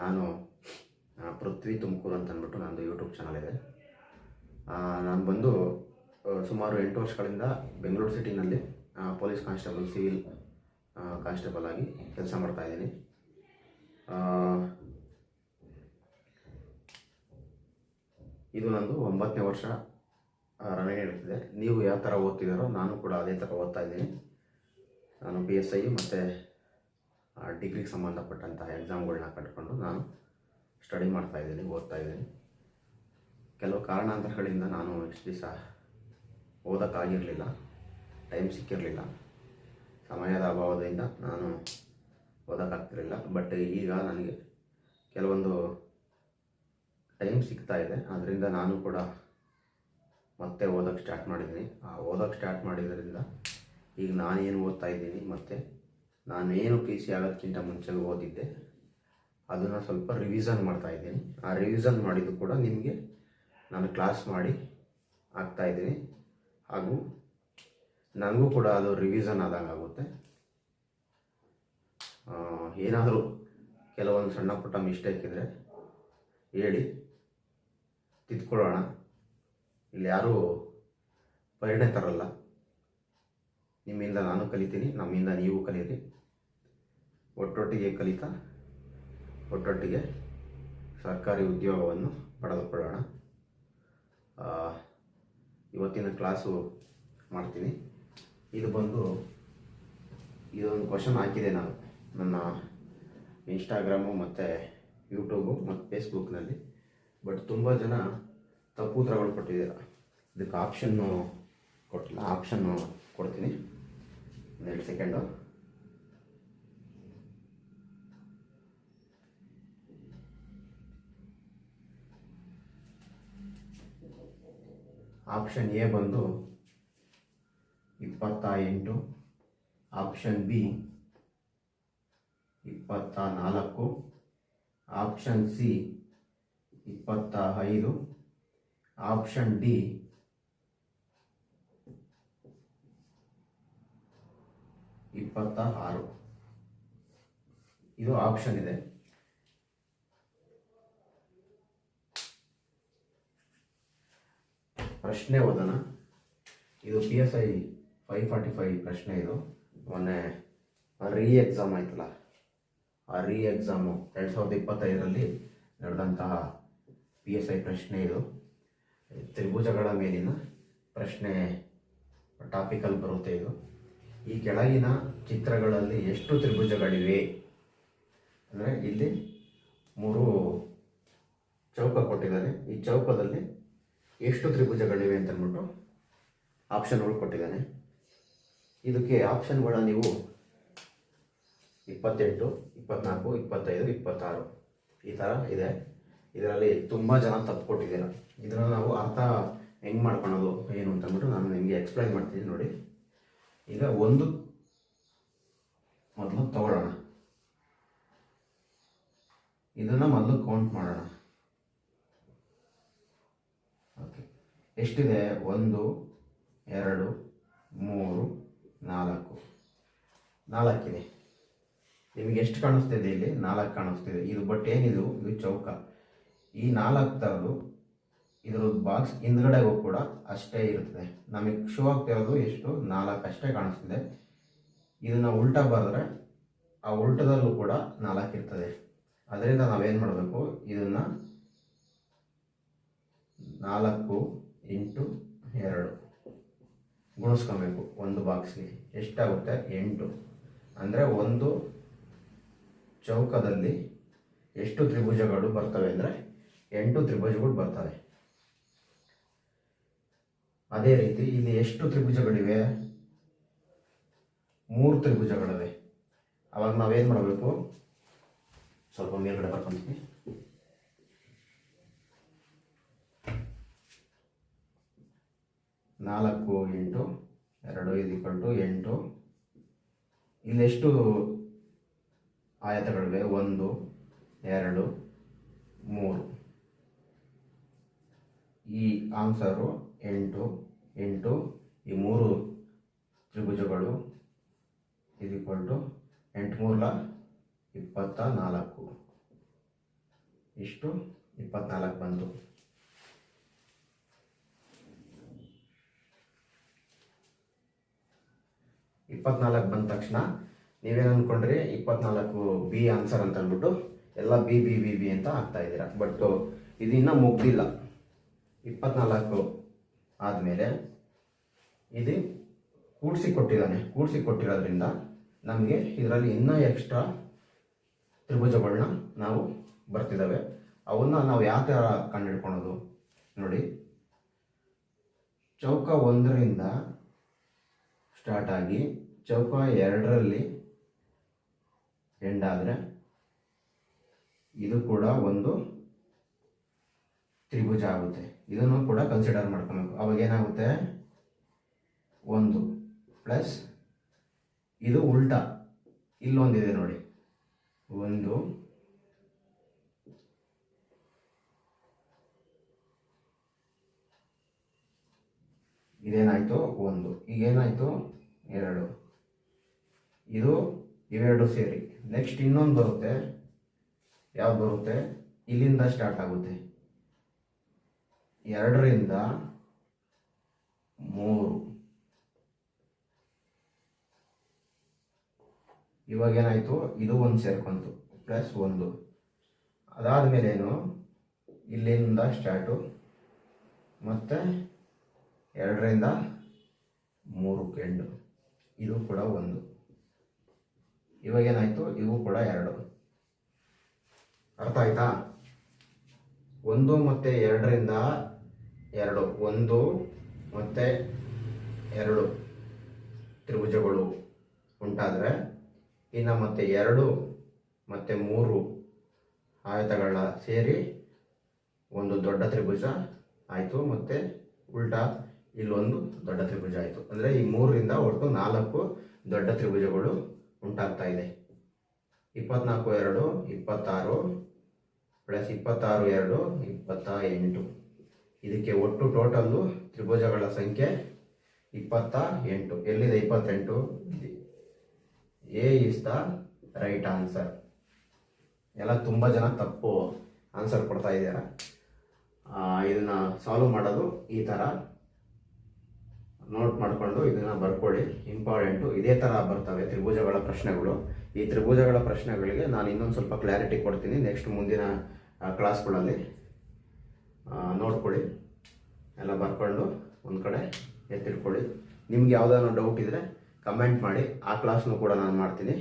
ನಾನು ಪೃಥ್ವಿ ತುಮಕೂರು ಅಂತ ಅಂದ್ಬಿಟ್ಟು ನಂದು ಯೂಟ್ಯೂಬ್ ಚಾನಲ್ ಇದೆ. ನಾನು ಬಂದು ಸುಮಾರು 8 ವರ್ಷಗಳಿಂದ ಬೆಂಗಳೂರು ಸಿಟಿನಲ್ಲಿ ಪೊಲೀಸ್ ಕಾನ್ಸ್ಟೇಬಲ್, ಸಿವಿಲ್ ಕಾನ್ಸ್ಟೇಬಲ್ ಆಗಿ ಕೆಲಸ ಮಾಡ್ತಾಯಿದ್ದೀನಿ. ಇದು ನಂದು 9ನೇ ವರ್ಷ ರನ್ನಿಂಗ್ ನಡೀತಿದೆ. ನೀವು ಯಾವ ಥರ ಓದ್ತಿದ್ದಾರೋ ನಾನು ಕೂಡ ಅದೇ ಥರ ಓದ್ತಾ ಇದ್ದೀನಿ. ನಾನು PSI ಮತ್ತು ಡಿಗ್ರಿಗೆ ಸಂಬಂಧಪಟ್ಟಂಥ ಎಕ್ಸಾಮ್ಗಳನ್ನ ಕಟ್ಕೊಂಡು ನಾನು ಸ್ಟಡಿ ಮಾಡ್ತಾಯಿದ್ದೀನಿ, ಓದ್ತಾಯಿದ್ದೀನಿ. ಕೆಲವು ಕಾರಣಾಂತರಗಳಿಂದ ನಾನು ಇಷ್ಟು ದಿವಸ ಓದೋಕ್ಕಾಗಿರಲಿಲ್ಲ, ಟೈಮ್ ಸಿಕ್ಕಿರಲಿಲ್ಲ, ಸಮಯದ ಅಭಾವದಿಂದ ನಾನು ಓದೋಕ್ಕಾಗ್ತಿರಲಿಲ್ಲ. ಬಟ್ ಈಗ ನನಗೆ ಕೆಲವೊಂದು ಟೈಮ್ ಸಿಗ್ತಾ ಇದೆ, ಅದರಿಂದ ನಾನು ಕೂಡ ಮತ್ತೆ ಓದೋಕ್ಕೆ ಸ್ಟಾರ್ಟ್ ಮಾಡಿದ್ದೀನಿ. ಓದೋಕ್ಕೆ ಸ್ಟಾರ್ಟ್ ಮಾಡಿದ್ರಿಂದ ಈಗ ನಾನೇನು ಓದ್ತಾ ಇದ್ದೀನಿ ಮತ್ತು ನಾನೇನು PC ಆಗೋದಕ್ಕಿಂತ ಮುಂಚೆ ಓದಿದ್ದೆ ಅದನ್ನು ಸ್ವಲ್ಪ ರಿವಿಷನ್ ಮಾಡ್ತಾಯಿದ್ದೀನಿ. ಆ ರಿವಿಷನ್ ಮಾಡಿದ್ದು ಕೂಡ ನಿಮಗೆ ನಾನು ಕ್ಲಾಸ್ ಮಾಡಿ ಆಗ್ತಾಯಿದ್ದೀನಿ. ಹಾಗೂ ನನಗೂ ಕೂಡ ಅದು ರಿವಿಷನ್ ಆದಂಗೆ ಆಗುತ್ತೆ. ಏನಾದರೂ ಕೆಲವೊಂದು ಸಣ್ಣ ಪುಟ್ಟ ಮಿಸ್ಟೇಕ್ ಇದ್ದರೆ ಹೇಳಿ ತಿದ್ಕೊಳ್ಳೋಣ. ಇಲ್ಲಿ ಯಾರೂ ಪರಿಣತರಲ್ಲ. ನಿಮ್ಮಿಂದ ನಾನು ಕಲಿತೀನಿ, ನಮ್ಮಿಂದ ನೀವು ಕಲೀರಿ. ಒಟ್ಟೊಟ್ಟಿಗೆ ಕಲಿತಾ ಒಟ್ಟೊಟ್ಟಿಗೆ ಸರ್ಕಾರಿ ಉದ್ಯೋಗವನ್ನು ಪಡೆದುಕೊಳ್ಳೋಣ. ಇವತ್ತಿನ ಕ್ಲಾಸು ಮಾಡ್ತೀನಿ. ಇದೊಂದು ಕ್ವಶನ್ ಹಾಕಿದೆ ನಾನು ನನ್ನ ಇನ್ಸ್ಟಾಗ್ರಾಮು ಮತ್ತು ಯೂಟ್ಯೂಬು ಮತ್ತು ಫೇಸ್ಬುಕ್ನಲ್ಲಿ. ಬಟ್ ತುಂಬ ಜನ ತಪ್ಪು ಉತ್ತರಗಳು ಕೊಟ್ಟಿದ್ದೀರ. ಇದಕ್ಕೆ ಆಪ್ಷನ್ನು ಕೊಟ್ಟಿಲ್ಲ. ಆಪ್ಷನ್ನು ಕೊಡ್ತೀನಿ, 2 ಸೆಕೆಂಡು. ಆಪ್ಷನ್ ಎ ಬಂದು 28, option B 24, option C 25, option D 26. ಇದು ಆಪ್ಷನ್ ಇದೆ. ಪ್ರಶ್ನೆ ಓದೋಣ. ಇದು PSI 545 ಪ್ರಶ್ನೆ. ಇದು ಮೊನ್ನೆ ಎಕ್ಸಾಮ್ ಆಯ್ತಲ್ಲ, ಆ ಎಕ್ಸಾಮು 2025ರಲ್ಲಿ ನಡೆದಂತಹ PSI ಪ್ರಶ್ನೆ. ಇದು ತ್ರಿಭುಜಗಳ ಮೇಲಿನ ಪ್ರಶ್ನೆ ಟಾಪಿಕಲ್ಲಿ ಬರುತ್ತೆ. ಇದು ಈ ಕೆಳಗಿನ ಚಿತ್ರಗಳಲ್ಲಿ ಎಷ್ಟು ತ್ರಿಭುಜಗಳಿವೆ ಅಂದರೆ, ಇಲ್ಲಿ 3 ಚೌಕ ಕೊಟ್ಟಿದ್ದಾನೆ. ಈ ಚೌಕದಲ್ಲಿ ಎಷ್ಟು ತ್ರಿಭುಜಗಳಿವೆ ಅಂತ ಅಂದ್ಬಿಟ್ಟು ಆಪ್ಷನ್ಗಳು ಕೊಟ್ಟಿದ್ದಾನೆ. ಇದಕ್ಕೆ ಆಪ್ಷನ್ಗಳ ನೀವು 28, 24, 25, 26 ಈ ಥರ ಇದೆ. ಇದರಲ್ಲಿ ತುಂಬ ಜನ ತಪ್ಪು ಕೊಟ್ಟಿದ್ದೀರ. ಇದನ್ನು ನಾವು ಅರ್ಥ ಹೆಂಗೆ ಮಾಡ್ಕೊಳೋದು ಏನು ಅಂತಂದ್ಬಿಟ್ಟು ನಾನು ನಿಮಗೆ ಎಕ್ಸ್ಪ್ಲೈನ್ ಮಾಡ್ತೀನಿ ನೋಡಿ. ಈಗ ಒಂದು ಮೊದಲು ತಗೊಳ್ಳೋಣ. ಇದನ್ನು ಮೊದಲು ಕೌಂಟ್ ಮಾಡೋಣ. ಓಕೆ, ಎಷ್ಟಿದೆ? 1, 2, 3, 4 ಇದೆ. ನಿಮಗೆ ಎಷ್ಟು ಕಾಣಿಸ್ತಿದೆ? ಇಲ್ಲಿ 4 ಕಾಣಿಸ್ತಿದೆ. ಇದು ಬಟ್ ಏನಿದು? ಇದು ಚೌಕ. ಈ 4 ಥರದ್ದು ಇದರ ಬಾಕ್ಸ್ ಹಿಂದ್ಗಡೆಗೂ ಕೂಡ ಅಷ್ಟೇ ಇರ್ತದೆ. ನಮಗೆ ಶೋ ಆಗ್ತಿರೋದು ಎಷ್ಟು? 4 ಅಷ್ಟೇ ಕಾಣಿಸ್ತಿದೆ. ಇದನ್ನು ಉಲ್ಟಾ ಬರೆದ್ರೆ ಆ ಉಲ್ಟದಲ್ಲೂ ಕೂಡ 4 ಇರ್ತದೆ. ಅದರಿಂದ ನಾವೇನು ಮಾಡಬೇಕು? ಇದನ್ನು 4 × 2 ಗುಣಿಸ್ಕೊಬೇಕು. ಒಂದು ಬಾಕ್ಸ್ಗೆ ಎಷ್ಟಾಗುತ್ತೆ? 8. ಅಂದರೆ ಒಂದು ಚೌಕದಲ್ಲಿ ಎಷ್ಟು ತ್ರಿಭುಜಗಳು ಬರ್ತವೆ ಅಂದರೆ 8 ತ್ರಿಭುಜಗಳು ಬರ್ತವೆ. ಅದೇ ರೀತಿ ಇಲ್ಲಿ ಎಷ್ಟು ತ್ರಿಭುಜಗಳಿವೆ? 3 ತ್ರಿಭುಜಗಳಿವೆ. ಅವಾಗ ನಾವೇನು ಮಾಡಬೇಕು? ಸ್ವಲ್ಪ ಮೇಲ್ಗಡೆ ಬರ್ಕೊಂತೀವಿ. 4 × 2 = 8. ಇಲ್ಲೆಷ್ಟು ಆಯತಗಳಿವೆ? 1, 2, 3. ಈ ಆನ್ಸರು 8 ಈ 3 ತ್ರಿಭುಜಗಳು = 8 × 3 = 24. ಇಷ್ಟು 24 ಬಂತು. ಬಂದ ತಕ್ಷಣ ನೀವೇನು ಅಂದ್ಕೊಂಡ್ರಿ 24 ಬಿ ಆನ್ಸರ್ ಅಂತ ಅಂದ್ಬಿಟ್ಟು ಎಲ್ಲ ಬಿ ಬಿ ಬಿ ಬಿ ಅಂತ ಆಗ್ತಾ ಇದ್ದೀರಾ. ಬಟ್ ಇದು ಇನ್ನೂ ಮುಗ್ದಿಲ್ಲ. 24 ಆದಮೇಲೆ ಇದು ಕೂಡಿಸಿ ಕೊಟ್ಟಿರೋದ್ರಿಂದ ನಮಗೆ ಇದರಲ್ಲಿ ಇನ್ನೂ ಎಕ್ಸ್ಟ್ರಾ ತ್ರಿಭುಜಗಳನ್ನ ನಾವು ಬರ್ತಿದ್ದಾವೆ. ಅವನ್ನ ನಾವು ಯಾವ ಥರ ಕಂಡುಹಿಡ್ಕೊಳೋದು ನೋಡಿ. ಚೌಕ 1ರಿಂದ ಸ್ಟಾರ್ಟ್ ಆಗಿ ಚೌಕ 2ರಲ್ಲಿ ಎಂಡ್ ಆದರೆ ಇದು ಕೂಡ ಒಂದು ತ್ರಿಭುಜ ಆಗುತ್ತೆ. ಇದನ್ನು ಕೂಡ ಕನ್ಸಿಡರ್ ಮಾಡ್ಕೊಬೇಕು. ಅವಾಗ ಏನಾಗುತ್ತೆ, 1 ಪ್ಲಸ್ ಇದು ಉಲ್ಟಾ ಇಲ್ಲೊಂದಿದೆ ನೋಡಿ, 1 ಇದೇನಾಯಿತು 1, ಈಗೇನಾಯಿತು 2, ಇದು ಇವೆರಡು ಸೇರಿ ನೆಕ್ಸ್ಟ್ ಇನ್ನೊಂದು ಬರುತ್ತೆ. ಯಾವ್ದು ಬರುತ್ತೆ, ಇಲ್ಲಿಂದ ಸ್ಟಾರ್ಟ್ ಆಗುತ್ತೆ, 2ರಿಂದ 3. ಇವಾಗೇನಾಯಿತು, ಇದು ಒಂದು ಸೇರ್ಕೊಂತು ಪ್ಲಸ್ 1. ಅದಾದಮೇಲೇನು, ಇಲ್ಲಿಂದ ಸ್ಟಾರ್ಟು ಮತ್ತು 2ರಿಂದ 3 ಎಂಡು, ಇದು ಕೂಡ 1. ಇವಾಗೇನಾಯಿತು, ಇವು ಕೂಡ 2. ಅರ್ಥ ಆಯ್ತಾ? 1 ಮತ್ತು 2ರಿಂದ 2, 1 ಮತ್ತು 2 ತ್ರಿಭುಜಗಳು ಉಂಟಾದರೆ, ಇನ್ನು ಮತ್ತೆ 2 ಮತ್ತು 3 ಆಯತಗಳ ಸೇರಿ ಒಂದು ದೊಡ್ಡ ತ್ರಿಭುಜ ಆಯಿತು. ಮತ್ತು ಉಲ್ಟಾ ಇಲ್ಲೊಂದು ದೊಡ್ಡ ತ್ರಿಭುಜ ಆಯಿತು. ಅಂದರೆ ಈ 3ರಿಂದ ಒಟ್ಟು 4 ದೊಡ್ಡ ತ್ರಿಭುಜಗಳು ಉಂಟಾಗ್ತಾ ಇದೆ. 24 2 26 ಪ್ಲಸ್ 26 2 28. ಇದಕ್ಕೆ ಒಟ್ಟು ಟೋಟಲ್ಲು ತ್ರಿಭುಜಗಳ ಸಂಖ್ಯೆ 28. ಎಲ್ಲಿದೆ 28? A is the right answer. ಎಲ್ಲ ತುಂಬ ಜನ ತಪ್ಪು ಆನ್ಸರ್ ಕೊಡ್ತಾ ಇದ್ದೀರಾ. ಇದನ್ನು ಸಾಲ್ವ್ ಮಾಡೋದು ಈ ಥರ ನೋಟ್ ಮಾಡಿಕೊಂಡು ಇದನ್ನು ಬರ್ಕೊಳ್ಳಿ. ಇಂಪಾರ್ಟೆಂಟು ಇದೇ ಥರ ಬರ್ತವೆ ತ್ರಿಭುಜಗಳ ಪ್ರಶ್ನೆಗಳು. ಈ ತ್ರಿಭುಜಗಳ ಪ್ರಶ್ನೆಗಳಿಗೆ ನಾನು ಇನ್ನೊಂದು ಸ್ವಲ್ಪ ಕ್ಲಾರಿಟಿ ಕೊಡ್ತೀನಿ ನೆಕ್ಸ್ಟ್ ಮುಂದಿನ ಕ್ಲಾಸ್ಗಳಲ್ಲಿ. ನೋಡ್ಕೊಳ್ಳಿ, ಎಲ್ಲ ಬರ್ಕೊಂಡು ಒಂದು ಕಡೆ ಎತ್ತಿಟ್ಕೊಳ್ಳಿ. ನಿಮ್ಗೆ ಯಾವುದಾದ್ರು ಡೌಟ್ ಇದ್ದರೆ ಕಮೆಂಟ್ ಮಾಡಿ, ಆ ಕ್ಲಾಸ್ನೂ ಕೂಡ ನಾನು ಮಾಡ್ತೀನಿ.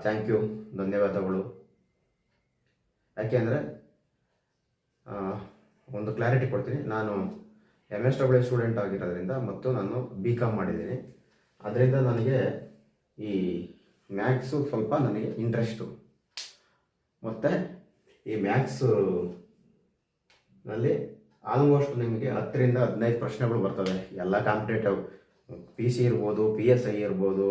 ಥ್ಯಾಂಕ್ ಯು, ಧನ್ಯವಾದಗಳು. ಯಾಕೆಂದರೆ ಒಂದು ಕ್ಲಾರಿಟಿ ಕೊಡ್ತೀನಿ. ನಾನು MSW ಸ್ಟೂಡೆಂಟ್ ಆಗಿರೋದ್ರಿಂದ ಮತ್ತು ನಾನು BCom ಮಾಡಿದ್ದೀನಿ. ಅದರಿಂದ ನನಗೆ ಈ ಮ್ಯಾಥ್ಸು ಸ್ವಲ್ಪ ನನಗೆ ಇಂಟ್ರೆಸ್ಟು. ಮತ್ತು ಈ ಮ್ಯಾಥ್ಸ್ನಲ್ಲಿ ಆಲ್ಮೋಸ್ಟ್ ನಿಮಗೆ 10ರಿಂದ 15 ಪ್ರಶ್ನೆಗಳು ಬರ್ತವೆ. ಎಲ್ಲ ಕಾಂಪಿಟೇಟಿವ್ PC ಇರ್ಬೋದು, PSI ಇರ್ಬೋದು,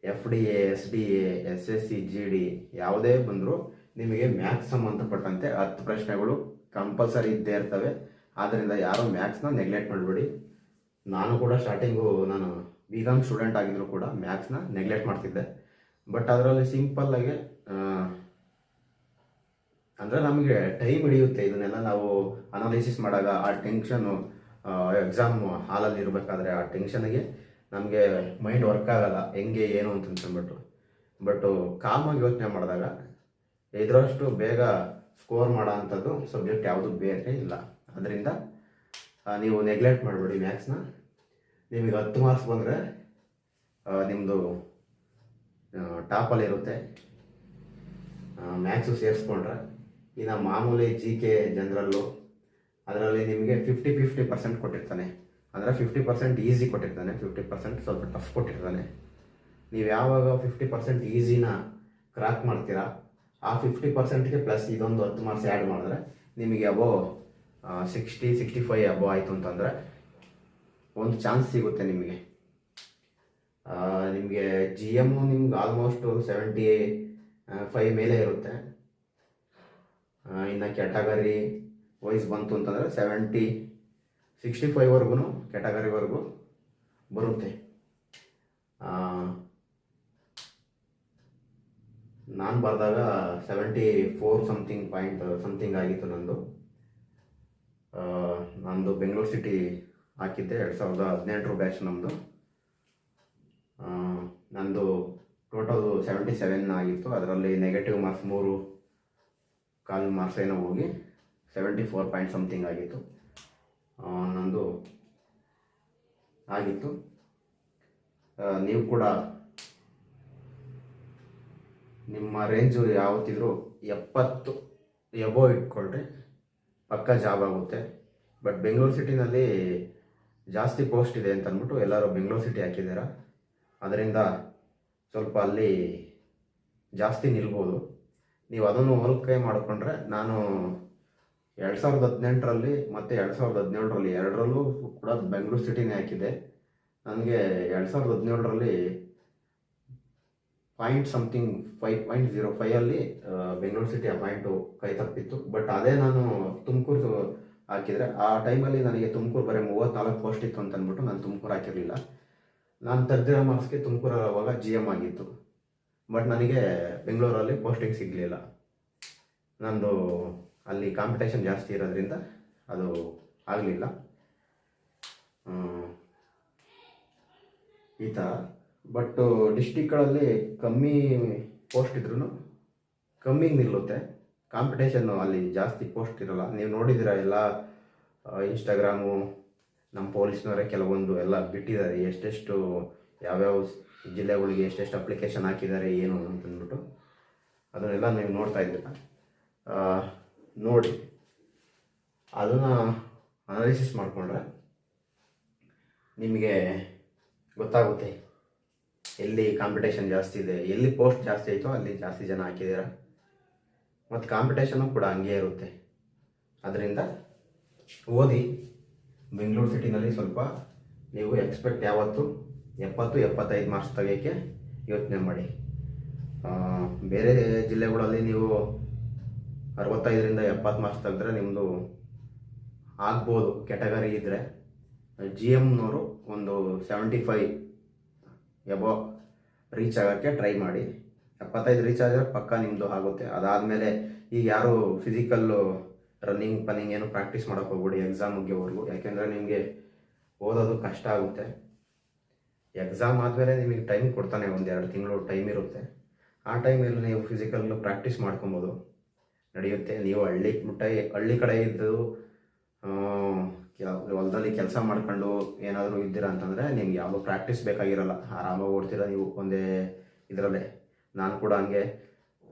FDA, SDA, SSC, GD ಯಾವುದೇ ಬಂದರೂ ನಿಮಗೆ ಮ್ಯಾಥ್ಸ್ ಸಂಬಂಧಪಟ್ಟಂತೆ 10 ಪ್ರಶ್ನೆಗಳು ಕಂಪಲ್ಸರಿ ಇದ್ದೇ ಇರ್ತವೆ. ಆದ್ದರಿಂದ ಯಾರೂ ಮ್ಯಾಥ್ಸ್ನ ನೆಗ್ಲೆಕ್ಟ್ ಮಾಡಬೇಡಿ. ನಾನು ಕೂಡ ಸ್ಟಾರ್ಟಿಂಗು ನಾನು BCom ಸ್ಟೂಡೆಂಟ್ ಆಗಿದ್ದರೂ ಕೂಡ ಮ್ಯಾಥ್ಸ್ನ ನೆಗ್ಲೆಕ್ಟ್ ಮಾಡ್ತಿದ್ದೆ. ಬಟ್ ಅದರಲ್ಲಿ ಸಿಂಪಲ್ಲಾಗಿ ಅಂದರೆ ನಮಗೆ ಟೈಮ್ ಹಿಡಿಯುತ್ತೆ. ಇದನ್ನೆಲ್ಲ ನಾವು ಅನಾಲಿಸಿಸ್ ಮಾಡಾಗ ಆ ಟೆನ್ಷನ್ನು, ಎಕ್ಸಾಮ್ ಹಾಲಲ್ಲಿ ಇರಬೇಕಾದ್ರೆ ಆ ಟೆನ್ಷನ್ಗೆ ನಮಗೆ ಮೈಂಡ್ ವರ್ಕ್ ಆಗಲ್ಲ, ಹೆಂಗೆ ಏನು ಅಂತ ಅಂದ್ಬಿಟ್ಟು. ಬಟ್ಟು ಕಾಮಾಗಿ ಯೋಚನೆ ಮಾಡಿದಾಗ ಇದರಷ್ಟು ಬೇಗ ಸ್ಕೋರ್ ಮಾಡೋ ಅಂಥದ್ದು ಸಬ್ಜೆಕ್ಟ್ ಯಾವುದು ಬೇರೆ ಇಲ್ಲ. ಅದರಿಂದ ನೀವು ನೆಗ್ಲೆಕ್ಟ್ ಮಾಡಬೇಡಿ ಮ್ಯಾಥ್ಸ್ನ. ನಿಮಗೆ 10 ಮಾರ್ಕ್ಸ್ ಬಂದರೆ ನಿಮ್ಮದು ಟಾಪಲ್ಲಿರುತ್ತೆ ಮ್ಯಾಥ್ಸು ಸೇರಿಸ್ಕೊಂಡ್ರೆ. ಇನ್ನು ಮಾಮೂಲಿ GK ಜನರಲ್ಲು ಅದರಲ್ಲಿ ನಿಮಗೆ 50% ಕೊಟ್ಟಿರ್ತಾನೆ. ಅಂದರೆ 50% ಈಸಿ ಕೊಟ್ಟಿರ್ತಾನೆ, 50% ಸ್ವಲ್ಪ ಟಫ್ ಕೊಟ್ಟಿರ್ತಾನೆ. ನೀವು ಯಾವಾಗ 50% ಈಸಿನ ಕ್ರ್ಯಾಕ್ ಮಾಡ್ತೀರಾ, ಆ 50%ಗೆ ಪ್ಲಸ್ ಇದೊಂದು 10 ಮಾರ್ಕ್ಸ್ ಆ್ಯಡ್ ಮಾಡಿದ್ರೆ ನಿಮಗೆ ಅಬೋ 60-65 ಅಬೋ ಆಯಿತು ಅಂತಂದರೆ ಒಂದು ಚಾನ್ಸ್ ಸಿಗುತ್ತೆ ನಿಮಗೆ. ನಿಮಗೆ GM ನಿಮ್ಗೆ ಆಲ್ಮೋಸ್ಟು 75 ಮೇಲೆ ಇರುತ್ತೆ. ಇನ್ನು ಕ್ಯಾಟಗರಿ ವೈಸ್ ಬಂತು ಅಂತಂದರೆ 65ವರೆಗೂ ಕ್ಯಾಟಗರಿವರೆಗೂ ಬರುತ್ತೆ. ನಾನು ಬರೆದಾಗ 74 ಸಮಥಿಂಗ್ ಪಾಯಿಂಟ್ ಸಮಥಿಂಗ್ ಆಗಿತ್ತು ನಂದು. ನಂದು ಬೆಂಗಳೂರು ಸಿಟಿ ಹಾಕಿದ್ದೆ 2018 ಬ್ಯಾಚ್ ನಮ್ಮದು. ನಂದು ಟೋಟಲ್ 77 ಆಗಿತ್ತು. ಅದರಲ್ಲಿ ನೆಗೆಟಿವ್ ಮಾರ್ಕ್ಸ್ 3.25 ಮಾರ್ಕ್ಸ್ ಏನೋ ಹೋಗಿ 74 ಪಾಯಿಂಟ್ ಸಮಥಿಂಗ್ ಆಗಿತ್ತು ನಂದು ಆಗಿತ್ತು. ನೀವು ಕೂಡ ನಿಮ್ಮ ರೇಂಜು ಯಾವತ್ತಿದ್ರೂ 70 ಎಬೋ ಇಟ್ಕೊಳ್ರಿ, ಪಕ್ಕ ಜಾಬ್ ಆಗುತ್ತೆ. ಬಟ್ ಬೆಂಗಳೂರು ಸಿಟಿನಲ್ಲಿ ಜಾಸ್ತಿ ಪೋಸ್ಟ್ ಇದೆ ಅಂತ ಅಂದ್ಬಿಟ್ಟು ಎಲ್ಲರೂ ಬೆಂಗಳೂರು ಸಿಟಿ ಹಾಕಿದ್ದೀರ. ಅದರಿಂದ ಸ್ವಲ್ಪ ಅಲ್ಲಿ ಜಾಸ್ತಿ ನಿಲ್ಬೋದು. ನೀವು ಅದನ್ನು ಹೋಲಿಕೆ ಮಾಡಿಕೊಂಡ್ರೆ ನಾನು 2018ರಲ್ಲಿ ಮತ್ತು 2017ರಲ್ಲಿ ಎರಡರಲ್ಲೂ ಕೂಡ ಬೆಂಗಳೂರು ಸಿಟಿನೇ ಹಾಕಿದ್ದೆ. ನನಗೆ 2017ರಲ್ಲಿ ಪಾಯಿಂಟ್ ಸಮಥಿಂಗ್ 5.05 ಬೆಂಗಳೂರು ಸಿಟಿ ಆ ಪಾಯಿಂಟು ಕೈ ತಪ್ಪಿತ್ತು. ಬಟ್ ಅದೇ ನಾನು ತುಮಕೂರು ಹಾಕಿದರೆ ಆ ಟೈಮಲ್ಲಿ ನನಗೆ ತುಮಕೂರು ಬರೀ 34 ಪೋಸ್ಟ್ ಇತ್ತು ಅಂತ ಅಂದ್ಬಿಟ್ಟು ನಾನು ತುಮಕೂರು ಹಾಕಿರಲಿಲ್ಲ. ನಾನು ತೆಗೆದಿರೋ ಮಾರ್ಕ್ಸ್ಗೆ ತುಮಕೂರು ಅವಾಗ GM ಆಗಿತ್ತು. ಬಟ್ ನನಗೆ ಬೆಂಗಳೂರಲ್ಲಿ ಪೋಸ್ಟಿಂಗ್ ಸಿಗಲಿಲ್ಲ. ನಂದು ಅಲ್ಲಿ ಕಾಂಪಿಟೇಷನ್ ಜಾಸ್ತಿ ಇರೋದ್ರಿಂದ ಅದು ಆಗಲಿಲ್ಲ. ಈ ಥರ. ಬಟ್ ಡಿಸ್ಟಿಕ್ಗಳಲ್ಲಿ ಕಮ್ಮಿ ಪೋಸ್ಟ್ ಇದ್ರೂ ಕಮ್ಮಿ ನಿಲ್ಲುತ್ತೆ. ಕಾಂಪಿಟೇಷನ್ನು ಅಲ್ಲಿ ಜಾಸ್ತಿ ಪೋಸ್ಟ್ ಇರೋಲ್ಲ. ನೀವು ನೋಡಿದ್ದೀರ ಎಲ್ಲ ಇನ್ಸ್ಟಾಗ್ರಾಮು ನಮ್ಮ ಪೊಲೀಸ್ನವರೇ ಕೆಲವೊಂದು ಎಲ್ಲ ಬಿಟ್ಟಿದ್ದಾರೆ, ಎಷ್ಟೆಷ್ಟು ಯಾವ್ಯಾವ ಜಿಲ್ಲೆಗಳಿಗೆ ಎಷ್ಟೆಷ್ಟು ಅಪ್ಲಿಕೇಶನ್ ಹಾಕಿದ್ದಾರೆ ಏನು ಅಂತಂದ್ಬಿಟ್ಟು ಅದನ್ನೆಲ್ಲ ನೀವು ನೋಡ್ತಾ ಇದ್ದೀರ. ನೋಡಿ ಅದನ್ನು ಅನಾಲಿಸಿಸ್ ಮಾಡಿಕೊಂಡ್ರೆ ನಿಮಗೆ ಗೊತ್ತಾಗುತ್ತೆ ಎಲ್ಲಿ ಕಾಂಪಿಟೇಷನ್ ಜಾಸ್ತಿ ಇದೆ, ಎಲ್ಲಿ ಪೋಸ್ಟ್ ಜಾಸ್ತಿ ಆಯಿತೋ ಅಲ್ಲಿ ಜಾಸ್ತಿ ಜನ ಹಾಕಿದ್ದೀರ. ಮತ್ತು ಕಾಂಪಿಟೇಷನ್ನು ಕೂಡ ಹಂಗೆ ಇರುತ್ತೆ. ಅದರಿಂದ ಓದಿ. ಬೆಂಗಳೂರು ಸಿಟಿನಲ್ಲಿ ಸ್ವಲ್ಪ ನೀವು ಎಕ್ಸ್ಪೆಕ್ಟ್ ಯಾವತ್ತು 70-75 ಮಾರ್ಕ್ಸ್ ತೆಗೆಯೋಕ್ಕೆ ಯೋಚನೆ ಮಾಡಿ. ಬೇರೆ ಜಿಲ್ಲೆಗಳಲ್ಲಿ ನೀವು 65ರಿಂದ 70 ಮಾರ್ಕ್ಸ್ ತೆಗೆದ್ರೆ ನಿಮ್ಮದು ಆಗ್ಬೋದು ಕ್ಯಾಟಗರಿ ಇದ್ದರೆ. GMನವರು ಒಂದು 75 ಎಬೋ ರೀಚ್ ಆಗೋಕ್ಕೆ ಟ್ರೈ ಮಾಡಿ. 75 ರೀಚ್ ಆದರೆ ಪಕ್ಕ ನಿಮ್ಮದು ಆಗುತ್ತೆ. ಅದಾದಮೇಲೆ ಈಗ ಯಾರು ಫಿಸಿಕಲ್ಲು ರನ್ನಿಂಗ್ ಏನು ಪ್ರಾಕ್ಟೀಸ್ ಮಾಡೋಕ್ಕೆ ಹೋಗ್ಬಿಡಿ ಎಕ್ಸಾಮ್ ಮುಗಿಯೋವರೆಗೂ. ಯಾಕೆಂದರೆ ನಿಮಗೆ ಓದೋದು ಕಷ್ಟ ಆಗುತ್ತೆ. ಎಕ್ಸಾಮ್ ಆದಮೇಲೆ ನಿಮಗೆ ಟೈಮ್ ಕೊಡ್ತಾನೆ, 1-2 ತಿಂಗಳು ಟೈಮ್ ಇರುತ್ತೆ. ಆ ಟೈಮಲ್ಲಿ ನೀವು ಫಿಸಿಕಲ್ಲು ಪ್ರಾಕ್ಟೀಸ್ ಮಾಡ್ಕೊಬೋದು, ನಡೆಯುತ್ತೆ. ನೀವು ಹಳ್ಳಿ ಕಡೆ ಇದ್ದು ಹೊಲದಲ್ಲಿ ಕೆಲಸ ಮಾಡ್ಕೊಂಡು ಏನಾದರೂ ಇದ್ದೀರಾ ಅಂತಂದರೆ ನಿಮ್ಗೆ ಯಾವುದೋ ಪ್ರಾಕ್ಟೀಸ್ ಬೇಕಾಗಿರಲ್ಲ, ಆರಾಮಾಗಿ ಓಡ್ತೀರ ನೀವು ಒಂದೇ ಇದರಲ್ಲೇ. ನಾನು ಕೂಡ ಹಂಗೆ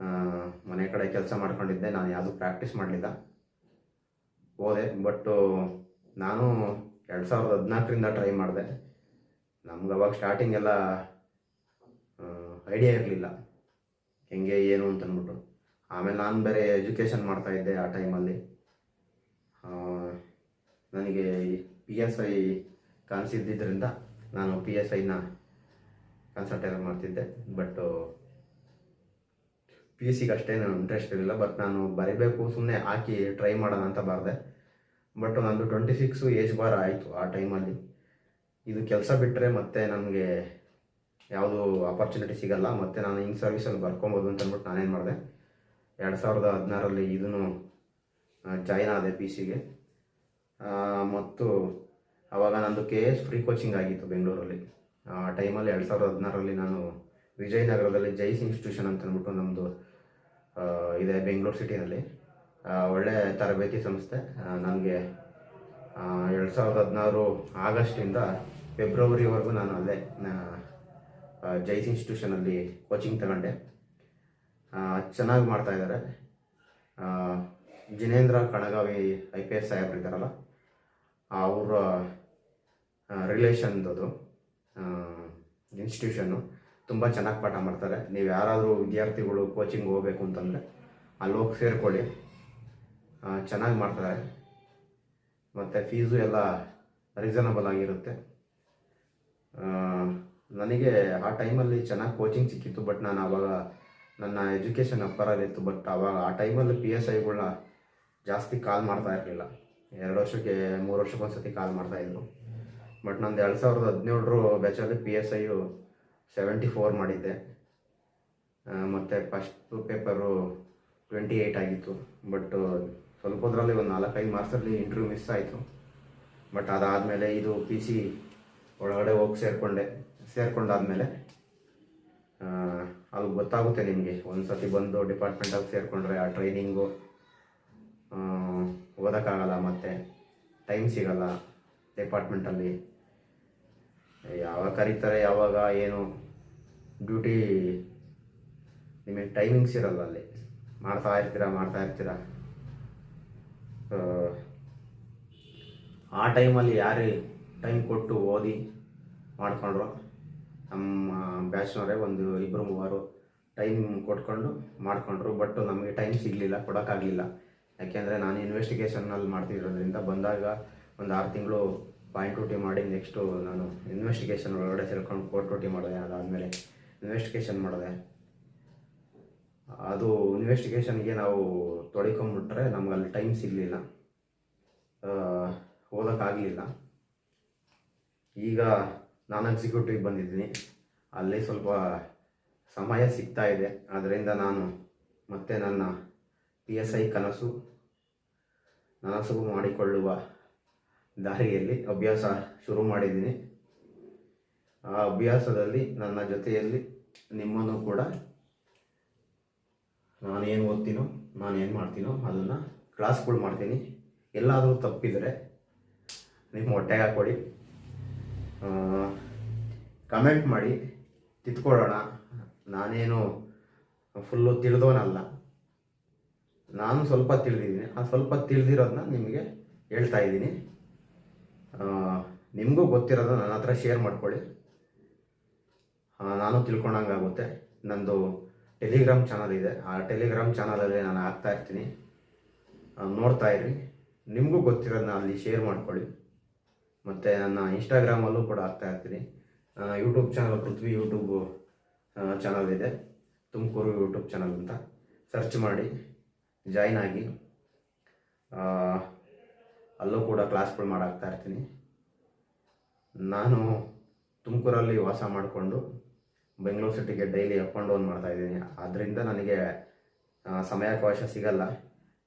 ಮನೆ ಕಡೆ ಕೆಲಸ ಮಾಡ್ಕೊಂಡಿದ್ದೆ, ನಾನು ಯಾವುದೂ ಪ್ರಾಕ್ಟೀಸ್ ಮಾಡಲಿಲ್ಲ, ಹೋದೆ. ಬಟ್ಟು ನಾನು 2014ರಿಂದ ಟ್ರೈ ಮಾಡಿದೆ. ನಮ್ಗೆ ಅವಾಗ ಸ್ಟಾರ್ಟಿಂಗ್ ಎಲ್ಲ ಐಡಿಯಾ ಇರಲಿಲ್ಲ ಹೆಂಗೆ ಏನು ಅಂತಂದ್ಬಿಟ್ಟು. ಆಮೇಲೆ ನಾನು ಬೇರೆ ಎಜುಕೇಷನ್ ಮಾಡ್ತಾಯಿದ್ದೆ ಆ ಟೈಮಲ್ಲಿ. ನನಗೆ PSI ಕಾಣಿಸಿದ್ದರಿಂದ ನಾನು PSIನ ಕಾನ್ಸಂಟ್ರೇಟ್ ಮಾಡ್ತಿದ್ದೆ. ಬಟ್ PSCಗೆ ಅಷ್ಟೇನು ಇಂಟ್ರೆಸ್ಟ್ ಇರಲಿಲ್ಲ. ಬಟ್ ನಾನು ಬರೀಬೇಕು ಸುಮ್ಮನೆ ಹಾಕಿ ಟ್ರೈ ಮಾಡೋಣ ಅಂತ ಬರೆದೆ. ಬಟ್ ನಂದು 26 ಏಜ್ ಬಾರ್ ಆಯಿತು ಆ ಟೈಮಲ್ಲಿ. ಇದು ಕೆಲಸ ಬಿಟ್ಟರೆ ಮತ್ತೆ ನನಗೆ ಯಾವುದು ಆಪರ್ಚುನಿಟಿ ಸಿಗಲ್ಲ, ಮತ್ತು ನಾನು ಇನ್ ಸರ್ವಿಸಲ್ಲಿ ಬರ್ಕೊಬೋದು ಅಂತ ಅಂದ್ಬಿಟ್ಟು ನಾನೇನು ಮಾಡಿದೆ, 2016ರಲ್ಲಿ ಇದನ್ನು ಜಾಯ್ನ್ ಆದೆ PCಗೆ. ಮತ್ತು ಆವಾಗ ನಂದು KS ಫ್ರೀ ಕೋಚಿಂಗ್ ಆಗಿತ್ತು ಬೆಂಗಳೂರಲ್ಲಿ. ಆ ಟೈಮಲ್ಲಿ 2016ರಲ್ಲಿ ನಾನು ವಿಜಯನಗರದಲ್ಲಿ ಜೈಸ್ ಇನ್ಸ್ಟಿಟ್ಯೂಷನ್ ಅಂತ ಅಂದ್ಬಿಟ್ಟು ನಮ್ಮದು ಇದೆ ಬೆಂಗಳೂರು ಸಿಟಿನಲ್ಲಿ, ಒಳ್ಳೆಯ ತರಬೇತಿ ಸಂಸ್ಥೆ. ನನಗೆ 2016 ಆಗಸ್ಟಿಂದ ಫೆಬ್ರವರಿವರೆಗೂ ನಾನು ಅಲ್ಲೇ ಜೈಸ್ ಇನ್ಸ್ಟಿಟ್ಯೂಷನಲ್ಲಿ ಕೋಚಿಂಗ್ ತಗೊಂಡೆ. ಚೆನ್ನಾಗಿ ಮಾಡ್ತಾಯಿದ್ದಾರೆ. ಜಿನೇಂದ್ರ ಕಣಗಾವಿ IPS ಸಾಹೇಬ್ರಿದ್ದಾರಲ್ಲ, ಅವರ ರಿಲೇಷನ್ದು ಇನ್ಸ್ಟಿಟ್ಯೂಷನ್ನು ತುಂಬ ಚೆನ್ನಾಗಿ ಪಾಠ ಮಾಡ್ತಾರೆ. ನೀವು ಯಾರಾದರೂ ವಿದ್ಯಾರ್ಥಿಗಳು ಕೋಚಿಂಗ್ ಹೋಗಬೇಕು ಅಂತಂದರೆ ಅಲ್ಲಿ ಹೋಗಿ ಸೇರಿಕೊಳ್ಳಿ, ಚೆನ್ನಾಗಿ ಮಾಡ್ತಾರೆ. ಮತ್ತು ಫೀಸು ಎಲ್ಲ ರೀಸನಬಲ್ ಆಗಿರುತ್ತೆ. ನನಗೆ ಆ ಟೈಮಲ್ಲಿ ಚೆನ್ನಾಗಿ ಕೋಚಿಂಗ್ ಸಿಕ್ಕಿತ್ತು. ಬಟ್ ನಾನು ಆವಾಗ ನನ್ನ ಎಜುಕೇಷನ್ ಅಪ್ಪರಲ್ಲಿತ್ತು. ಬಟ್ ಆವಾಗ ಆ ಟೈಮಲ್ಲಿ PSIಗಳನ್ನ ಜಾಸ್ತಿ ಕಾಲ್ ಮಾಡ್ತಾ ಇರಲಿಲ್ಲ. 2 ವರ್ಷಕ್ಕೆ 3 ವರ್ಷಕ್ಕೊಂದ್ಸತಿ ಕಾಲ್ ಮಾಡ್ತಾಯಿದ್ರು. ಬಟ್ ನಂದು 2017 ಬ್ಯಾಚಲ್ಲಿ PSI 74 ಮಾಡಿದ್ದೆ. ಮತ್ತು ಫಸ್ಟು ಪೇಪರು 28 ಆಗಿತ್ತು. ಬಟ್ ಸ್ವಲ್ಪದ್ರಲ್ಲಿ ಒಂದು 4-5 ಮಾರ್ಕ್ಸಲ್ಲಿ ಇಂಟರ್ವ್ಯೂ ಮಿಸ್ ಆಯಿತು. ಬಟ್ ಅದಾದಮೇಲೆ ಇದು PC ಒಳಗಡೆ ಹೋಗಿ ಸೇರಿಕೊಂಡಾದ್ಮೇಲೆ ಅಲ್ಲಿ ಗೊತ್ತಾಗುತ್ತೆ ನಿಮಗೆ. ಒಂದು ಸತಿ ಬಂದು ಡಿಪಾರ್ಟ್ಮೆಂಟಾಗಿ ಸೇರಿಕೊಂಡ್ರೆ ಆ ಟ್ರೈನಿಂಗು ಓದೋಕ್ಕಾಗಲ್ಲ, ಮತ್ತು ಟೈಮ್ ಸಿಗಲ್ಲ. ಡಿಪಾರ್ಟ್ಮೆಂಟಲ್ಲಿ ಯಾವಾಗ ಕರೀತಾರೆ, ಯಾವಾಗ ಏನು ಡ್ಯೂಟಿ ನಿಮಗೆ ಟೈಮಿಂಗ್ಸ್ ಇರಲ್ಲ. ಅಲ್ಲಿ ಮಾಡ್ತಾ ಇರ್ತೀರ. ಆ ಟೈಮಲ್ಲಿ ಯಾರೇ ಟೈಮ್ ಕೊಟ್ಟು ಓದಿ ಮಾಡಿಕೊಂಡ್ರು. ನಮ್ಮ ಬ್ಯಾಚ್ನವರೇ ಒಂದು 2-3 ಟೈಮ್ ಕೊಟ್ಕೊಂಡು ಮಾಡಿಕೊಂಡ್ರು. ಬಟ್ ನಮಗೆ ಟೈಮ್ ಸಿಗಲಿಲ್ಲ, ಕೊಡೋಕ್ಕಾಗಲಿಲ್ಲ. ಯಾಕೆಂದರೆ ನಾನು ಇನ್ವೆಸ್ಟಿಗೇಷನಲ್ಲಿ ಮಾಡ್ತಿರೋದ್ರಿಂದ ಬಂದಾಗ ಒಂದು 6 ತಿಂಗಳು ಪಾಯಿಂಟ್ ಡ್ಯೂಟಿ ಮಾಡಿ, ನೆಕ್ಸ್ಟು ನಾನು ಇನ್ವೆಸ್ಟಿಗೇಷನ್ ಒಳಗಡೆ ಸೇರ್ಕೊಂಡು ಕೋರ್ಟ್ ಡ್ಯೂಟಿ ಮಾಡಿದೆ. ಅದಾದಮೇಲೆ ಇನ್ವೆಸ್ಟಿಗೇಷನ್ ಮಾಡಿದೆ. ಅದು ಇನ್ವೆಸ್ಟಿಗೇಷನ್ಗೆ ನಾವು ತೊಡ್ಕೊಂಬಿಟ್ರೆ ನಮ್ಗೆ ಅಲ್ಲಿ ಟೈಮ್ ಸಿಗಲಿಲ್ಲ, ಓದೋಕ್ಕಾಗಲಿಲ್ಲ. ಈಗ ನಾನು ಎಕ್ಸಿಕ್ಯೂಟಿವ್ ಬಂದಿದ್ದೀನಿ, ಅಲ್ಲಿ ಸ್ವಲ್ಪ ಸಮಯ ಸಿಗ್ತಾ ಇದೆ. ಅದರಿಂದ ನಾನು ಮತ್ತೆ ನನ್ನ PSI ಕನಸು ಮಾಡಿಕೊಳ್ಳುವ ದಾರಿಯಲ್ಲಿ ಅಭ್ಯಾಸ ಶುರು ಮಾಡಿದ್ದೀನಿ. ಆ ಅಭ್ಯಾಸದಲ್ಲಿ ನನ್ನ ಜೊತೆಯಲ್ಲಿ ನಿಮ್ಮನ್ನು ಕೂಡ ನಾನೇನು ಓದ್ತೀನೋ, ನಾನೇನು ಮಾಡ್ತೀನೋ ಅದನ್ನು ಕ್ಲಾಸ್ಗಳು ಮಾಡ್ತೀನಿ. ಎಲ್ಲಾದರೂ ತಪ್ಪಿದರೆ ನಿಮ್ಮ ಹೊಟ್ಟೆಗೆ ಹಾಕ್ಕೊಡಿ, ಕಮೆಂಟ್ ಮಾಡಿ, ತಿದ್ಕೊಳ್ಳೋಣ. ನಾನೇನು ಫುಲ್ಲು ತಿಳಿದವನಲ್ಲ, ನಾನು ಸ್ವಲ್ಪ ತಿಳಿದಿದ್ದೀನಿ. ಆ ಸ್ವಲ್ಪ ತಿಳಿದಿರೋದನ್ನ ನಿಮಗೆ ಹೇಳ್ತಾ ಇದ್ದೀನಿ. ನಿಮಗೂ ಗೊತ್ತಿರೋದು ನನ್ನ ಹತ್ರ ಶೇರ್ ಮಾಡ್ಕೊಳ್ಳಿ, ನಾನು ತಿಳ್ಕೊಂಡಂಗಾಗುತ್ತೆ. ನಂದು ಟೆಲಿಗ್ರಾಮ್ ಚಾನಲ್ ಇದೆ, ಆ ಟೆಲಿಗ್ರಾಮ್ ಚಾನಲಲ್ಲಿ ನಾನು ಹಾಕ್ತಾ ಇರ್ತೀನಿ, ನೋಡ್ತಾ ಇರಿ. ನಿಮಗೂ ಗೊತ್ತಿರೋದನ್ನ ಅಲ್ಲಿ ಶೇರ್ ಮಾಡ್ಕೊಳ್ಳಿ. ಮತ್ತು ನನ್ನ ಇನ್ಸ್ಟಾಗ್ರಾಮಲ್ಲೂ ಕೂಡ ಹಾಕ್ತಾ ಇರ್ತೀನಿ. ಯೂಟ್ಯೂಬ್ ಚಾನಲ್ ಪೃಥ್ವಿ ಯೂಟ್ಯೂಬ್ ಚಾನಲ್ ಇದೆ, ತುಮಕೂರು ಯೂಟ್ಯೂಬ್ ಚಾನಲ್ ಅಂತ ಸರ್ಚ್ ಮಾಡಿ ಜಾಯ್ನ್ ಆಗಿ. ಅಲ್ಲೂ ಕೂಡ ಕ್ಲಾಸ್ಗಳು ಮಾಡಾಕ್ತಾ ಇರ್ತೀನಿ. ನಾನು ತುಮಕೂರಲ್ಲಿ ವಾಸ ಮಾಡಿಕೊಂಡು ಬೆಂಗಳೂರು ಸಿಟಿಗೆ ಡೈಲಿ ಅಪ್ ಆ್ಯಂಡ್ ಡೌನ್ ಮಾಡ್ತಾಯಿದ್ದೀನಿ. ಆದ್ದರಿಂದ ನನಗೆ ಸಮಯಾವಕಾಶ ಸಿಗಲ್ಲ.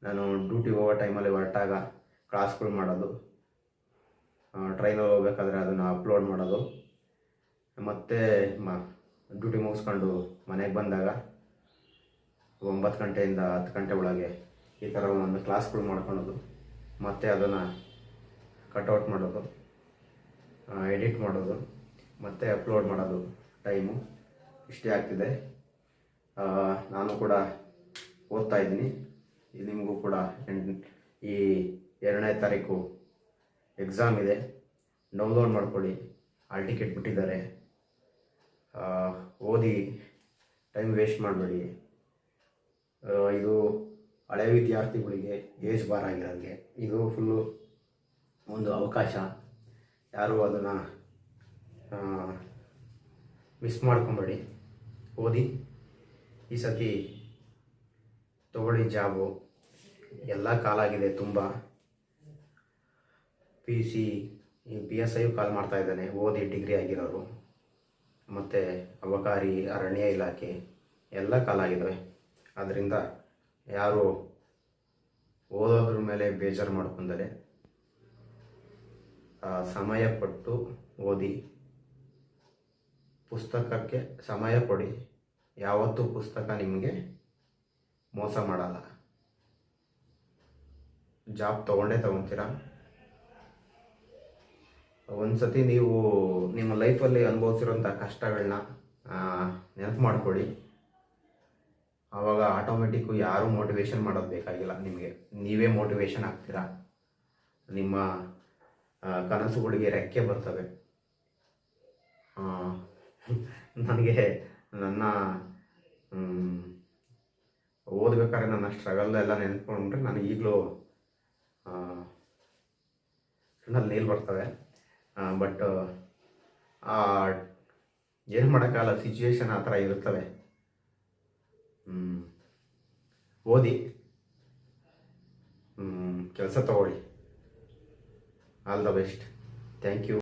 ನಾನು ಡ್ಯೂಟಿ ಹೋಗೋ ಟೈಮಲ್ಲಿ ಹೊರಟಾಗ ಕ್ಲಾಸ್ಗಳು ಮಾಡೋದು, ಟ್ರೈನಲ್ಲಿ ಹೋಗ್ಬೇಕಾದ್ರೆ ಅದನ್ನು ಅಪ್ಲೋಡ್ ಮಾಡೋದು, ಮತ್ತು ಡ್ಯೂಟಿ ಮುಗಿಸ್ಕೊಂಡು ಮನೆಗೆ ಬಂದಾಗ 9 ಗಂಟೆಯಿಂದ 10 ಗಂಟೆ ಒಳಗೆ ಈ ಥರ ಒಂದು ಕ್ಲಾಸ್ಗಳು ಮಾಡ್ಕೊಳೋದು, ಮತ್ತು ಅದನ್ನು ಕಟ್ಔಟ್ ಮಾಡೋದು, ಎಡಿಟ್ ಮಾಡೋದು, ಮತ್ತು ಅಪ್ಲೋಡ್ ಮಾಡೋದು. ಟೈಮು ಇಷ್ಟೇ ಆಗ್ತಿದೆ. ನಾನು ಕೂಡ ಓದ್ತಾ ಇದ್ದೀನಿ. ನಿಮಗೂ ಕೂಡ ಈ 2ನೇ ತಾರೀಕು ಎಕ್ಸಾಮ್ ಇದೆ, ಡೌನ್ಲೋಡ್ ಮಾಡ್ಕೊಳ್ಳಿ. ಹಾಲ್ ಟಿಕೆಟ್ ಬಿಟ್ಟಿದ್ದಾರೆ, ಓದಿ, ಟೈಮ್ ವೇಸ್ಟ್ ಮಾಡಬೇಡಿ. ಇದು ಹಳೆ ವಿದ್ಯಾರ್ಥಿಗಳಿಗೆ, ಏಜ್ ಬಾರ್ ಆಗಿರೋರಿಗೆ ಇದು ಫುಲ್ಲು ಒಂದು ಅವಕಾಶ. ಯಾರೂ ಅದನ್ನು ಮಿಸ್ ಮಾಡ್ಕೊಬೇಡಿ. ಓದಿ, ಈ ಸತಿ ತಗೊಳ್ಳಿ ಜಾಬು. ಎಲ್ಲ ಕಾಲಾಗಿದೆ ತುಂಬ. PSI ಕಾಲ್ ಮಾಡ್ತಾ ಇದ್ದಾನೆ, ಓದಿ ಡಿಗ್ರಿ ಆಗಿರೋರು, ಮತ್ತು ಅಬಕಾರಿ, ಅರಣ್ಯ ಇಲಾಖೆ ಎಲ್ಲ ಕಾಲಾಗಿದ್ದಾವೆ. ಆದ್ದರಿಂದ ಯಾರು ಓದೋದ್ರ ಮೇಲೆ ಬೇಜಾರು ಮಾಡ್ಕೊಂಡರೆ ಸಮಯ ಕೊಟ್ಟು ಓದಿ. ಪುಸ್ತಕಕ್ಕೆ ಸಮಯ ಕೊಡಿ. ಯಾವತ್ತೂ ಪುಸ್ತಕ ನಿಮಗೆ ಮೋಸ ಮಾಡಲ್ಲ. ಜಾಬ್ ತೊಗೊತೀರ. ಒಂದು ಸತಿ ನೀವು ನಿಮ್ಮ ಲೈಫಲ್ಲಿ ಅನುಭವಿಸಿರೋಂಥ ಕಷ್ಟಗಳನ್ನ ನೆನಪು ಮಾಡ್ಕೊಳ್ಳಿ. ಆವಾಗ ಆಟೋಮೆಟಿಕ್ಕು ಯಾರೂ ಮೋಟಿವೇಶನ್ ಮಾಡೋದು ಬೇಕಾಗಿಲ್ಲ. ನಿಮಗೆ ನೀವೇ ಮೋಟಿವೇಶನ್ ಆಗ್ತೀರಾ. ನಿಮ್ಮ ಕನಸುಗಳಿಗೆ ರೆಕ್ಕೆ ಬರ್ತವೆ. ನನಗೆ ನನ್ನ ಓದಬೇಕಾದ್ರೆ ನನ್ನ ಸ್ಟ್ರಗಲ್ ಎಲ್ಲ ನೆನ್ಕೊಂಡ್ರೆ ನನಗೆ ಈಗಲೂ ಕಣ್ಣಲ್ಲಿ ನೀರು ಬರ್ತವೆ. ಬಟ್ ಏನು ಮಾಡೋಕ್ಕಾಗಲ್ಲ, ಸಿಚುವೇಶನ್ ಆ ಥರ ಇರುತ್ತವೆ. ಓದಿ, ಕೆಲಸ ತಗೊಳ್ಳಿ. All the best. Thank you.